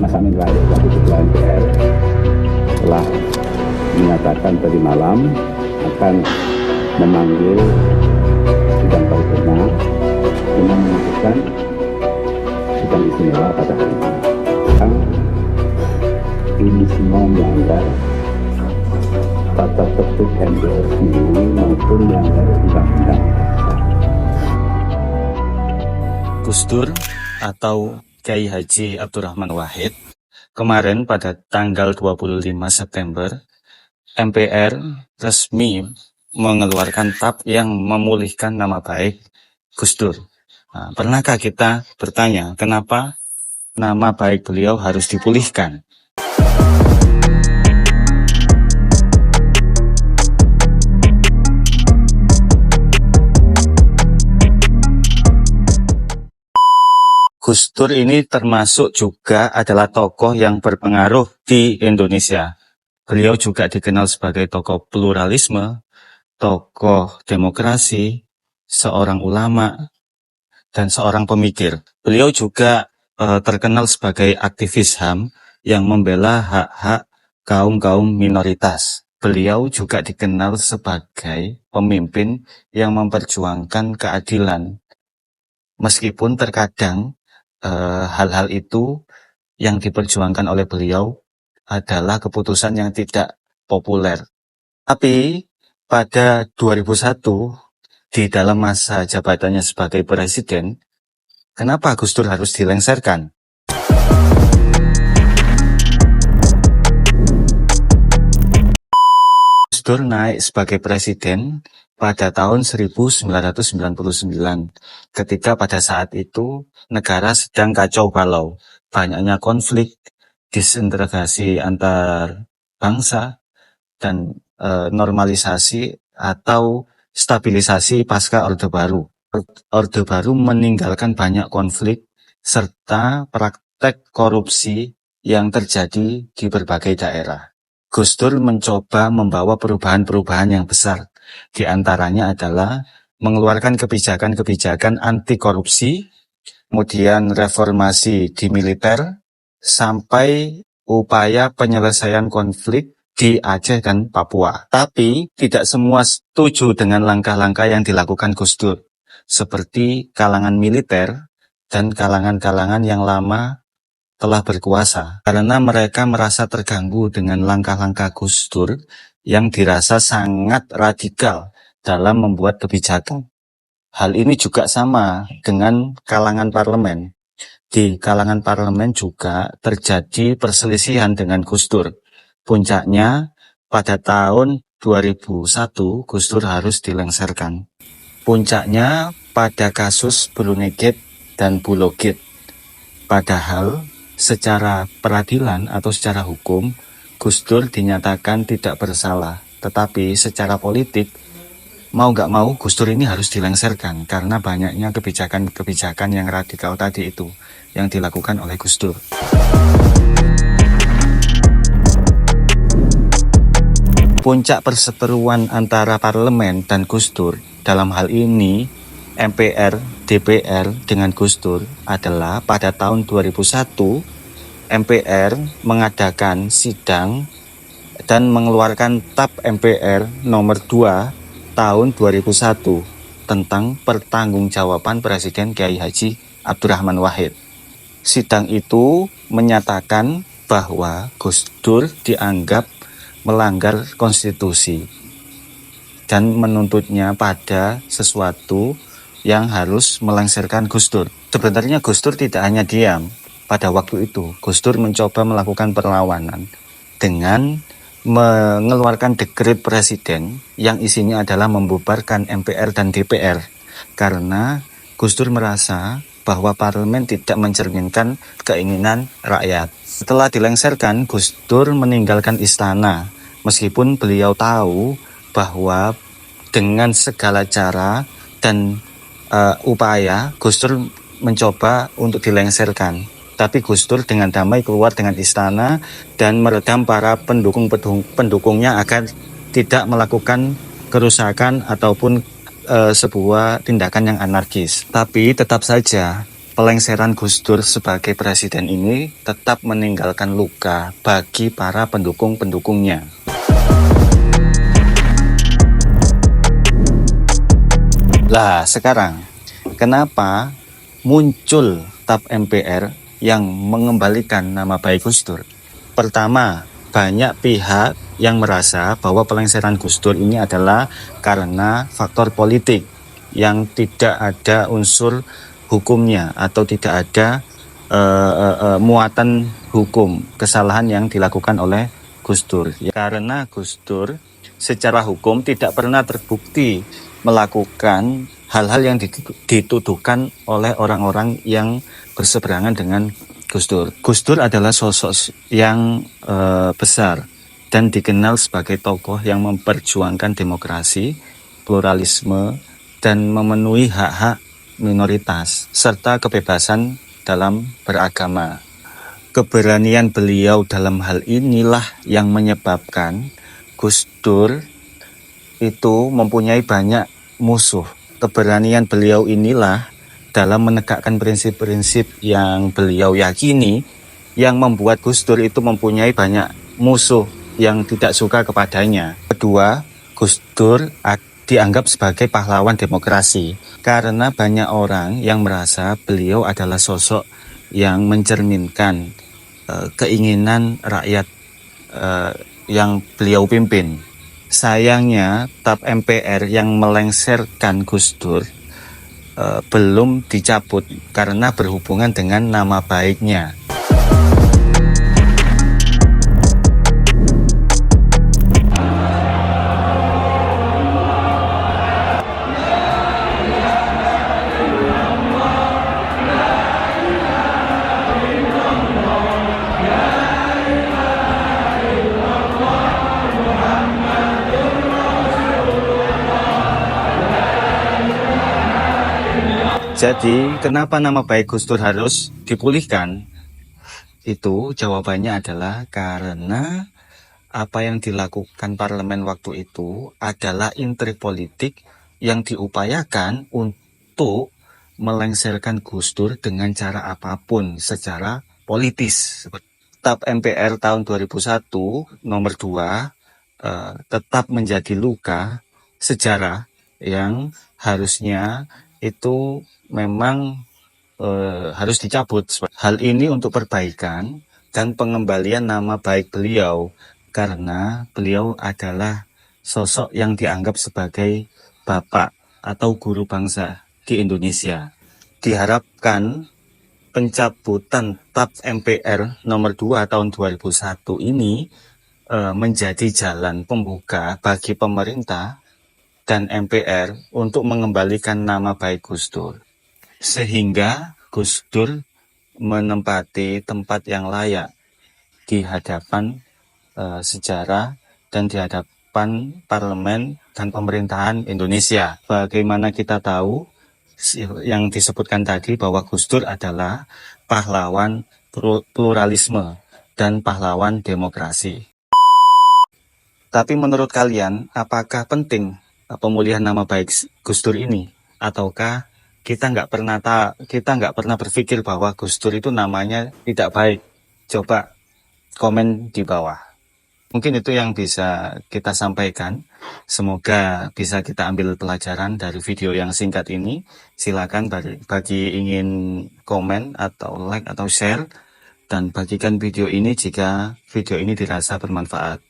Mas Amin Rais, Wakil Ketua MPR, telah menyatakan tadi malam akan memanggil sidang paripurna dengan memutuskan sidang istimewa pada hari ini. Ini semua melanggar tata tertib MPR sendiri maupun melanggar undang-undang. Gus Dur atau Kiai Haji Abdurrahman Wahid kemarin pada tanggal 25 September MPR resmi mengeluarkan TAP yang memulihkan nama baik Gus Dur. Nah, pernahkah kita bertanya kenapa nama baik beliau harus dipulihkan? Gus Dur ini termasuk juga adalah tokoh yang berpengaruh di Indonesia. Beliau juga dikenal sebagai tokoh pluralisme, tokoh demokrasi, seorang ulama, dan seorang pemikir. Beliau juga terkenal sebagai aktivis HAM yang membela hak-hak kaum-kaum minoritas. Beliau juga dikenal sebagai pemimpin yang memperjuangkan keadilan. Meskipun terkadang hal-hal itu yang diperjuangkan oleh beliau adalah keputusan yang tidak populer. Tapi pada 2001 di dalam masa jabatannya sebagai presiden, kenapa Gus Dur harus dilengsarkan? Gus Dur naik sebagai presiden pada tahun 1999, ketika pada saat itu negara sedang kacau balau, banyaknya konflik, disintegrasi antar bangsa, dan normalisasi atau stabilisasi pasca Orde Baru. Orde Baru meninggalkan banyak konflik serta praktek korupsi yang terjadi di berbagai daerah. Gus Dur mencoba membawa perubahan-perubahan yang besar. Di antaranya adalah mengeluarkan kebijakan-kebijakan anti korupsi, kemudian reformasi di militer, sampai upaya penyelesaian konflik di Aceh dan Papua. Tapi tidak semua setuju dengan langkah-langkah yang dilakukan Gus Dur, seperti kalangan militer dan kalangan-kalangan yang lama telah berkuasa, karena mereka merasa terganggu dengan langkah-langkah Gus Dur yang dirasa sangat radikal dalam membuat kebijakan. Hal ini juga sama dengan kalangan parlemen. Di kalangan parlemen juga terjadi perselisihan dengan Gus Dur. Puncaknya pada tahun 2001 Gus Dur harus dilengsarkan. Puncaknya pada kasus Brunei Gate dan Pulau Gate. Padahal secara peradilan atau secara hukum Gus Dur dinyatakan tidak bersalah. Tetapi secara politik mau gak mau Gus Dur ini harus dilengsarkan karena banyaknya kebijakan-kebijakan yang radikal tadi itu yang dilakukan oleh Gus Dur. Puncak perseteruan antara parlemen dan Gus Dur, dalam hal ini MPR, DPR dengan Gus Dur, adalah pada tahun 2001 MPR mengadakan sidang dan mengeluarkan TAP MPR nomor 2 tahun 2001 tentang pertanggungjawaban Presiden Kiai Haji Abdurrahman Wahid. Sidang itu menyatakan bahwa Gus Dur dianggap melanggar konstitusi dan menuntutnya pada sesuatu yang harus melengsarkan Gus Dur. Sebenarnya Gus Dur tidak hanya diam. Pada waktu itu, Gus Dur mencoba melakukan perlawanan dengan mengeluarkan dekret presiden yang isinya adalah membubarkan MPR dan DPR karena Gus Dur merasa bahwa parlemen tidak mencerminkan keinginan rakyat. Setelah dilengsarkan, Gus Dur meninggalkan istana meskipun beliau tahu bahwa dengan segala cara dan upaya Gus Dur mencoba untuk dilengsarkan. Tapi Gus Dur dengan damai keluar dengan istana dan meredam para pendukungnya agar tidak melakukan kerusakan ataupun sebuah tindakan yang anarkis. Tapi tetap saja pelengseran Gus Dur sebagai presiden ini tetap meninggalkan luka bagi para pendukung-pendukungnya. Lah sekarang, kenapa muncul TAP MPR yang mengembalikan nama baik Gus Dur? Pertama, banyak pihak yang merasa bahwa pelengseran Gus Dur ini adalah karena faktor politik yang tidak ada unsur hukumnya atau tidak ada muatan hukum kesalahan yang dilakukan oleh Gus Dur. Karena Gus Dur secara hukum tidak pernah terbukti melakukan hal-hal yang dituduhkan oleh orang-orang yang berseberangan dengan Gus Dur. Gus Dur adalah sosok yang besar dan dikenal sebagai tokoh yang memperjuangkan demokrasi, pluralisme, dan memenuhi hak-hak minoritas serta kebebasan dalam beragama. Keberanian beliau dalam hal inilah yang menyebabkan Gus Dur itu mempunyai banyak musuh. Keberanian beliau inilah dalam menegakkan prinsip-prinsip yang beliau yakini yang membuat Gus Dur itu mempunyai banyak musuh yang tidak suka kepadanya. Kedua, Gus Dur dianggap sebagai pahlawan demokrasi karena banyak orang yang merasa beliau adalah sosok yang mencerminkan keinginan rakyat yang beliau pimpin. Sayangnya TAP MPR yang melengserkan Gus Dur belum dicabut karena berhubungan dengan nama baiknya. Jadi, kenapa nama baik Gus Dur harus dipulihkan? Itu jawabannya adalah karena apa yang dilakukan parlemen waktu itu adalah intrik politik yang diupayakan untuk melengserkan Gus Dur dengan cara apapun secara politis. TAP MPR tahun 2001 nomor 2 tetap menjadi luka sejarah yang harusnya itu memang harus dicabut. Hal ini untuk perbaikan dan pengembalian nama baik beliau karena beliau adalah sosok yang dianggap sebagai bapak atau guru bangsa di Indonesia. Diharapkan pencabutan TAP MPR nomor 2 tahun 2001 ini menjadi jalan pembuka bagi pemerintah dan MPR untuk mengembalikan nama baik Gus Dur. Sehingga Gus Dur menempati tempat yang layak di hadapan sejarah dan di hadapan parlemen dan pemerintahan Indonesia. Bagaimana kita tahu yang disebutkan tadi bahwa Gus Dur adalah pahlawan pluralisme dan pahlawan demokrasi. Tapi menurut kalian, apakah penting pemulihan nama baik Gus Dur ini, ataukah kita nggak pernah berpikir bahwa Gus Dur itu namanya tidak baik? Coba komen di bawah. Mungkin itu yang bisa kita sampaikan. Semoga bisa kita ambil pelajaran dari video yang singkat ini. Silakan bagi ingin komen atau like atau share dan bagikan video ini jika video ini dirasa bermanfaat.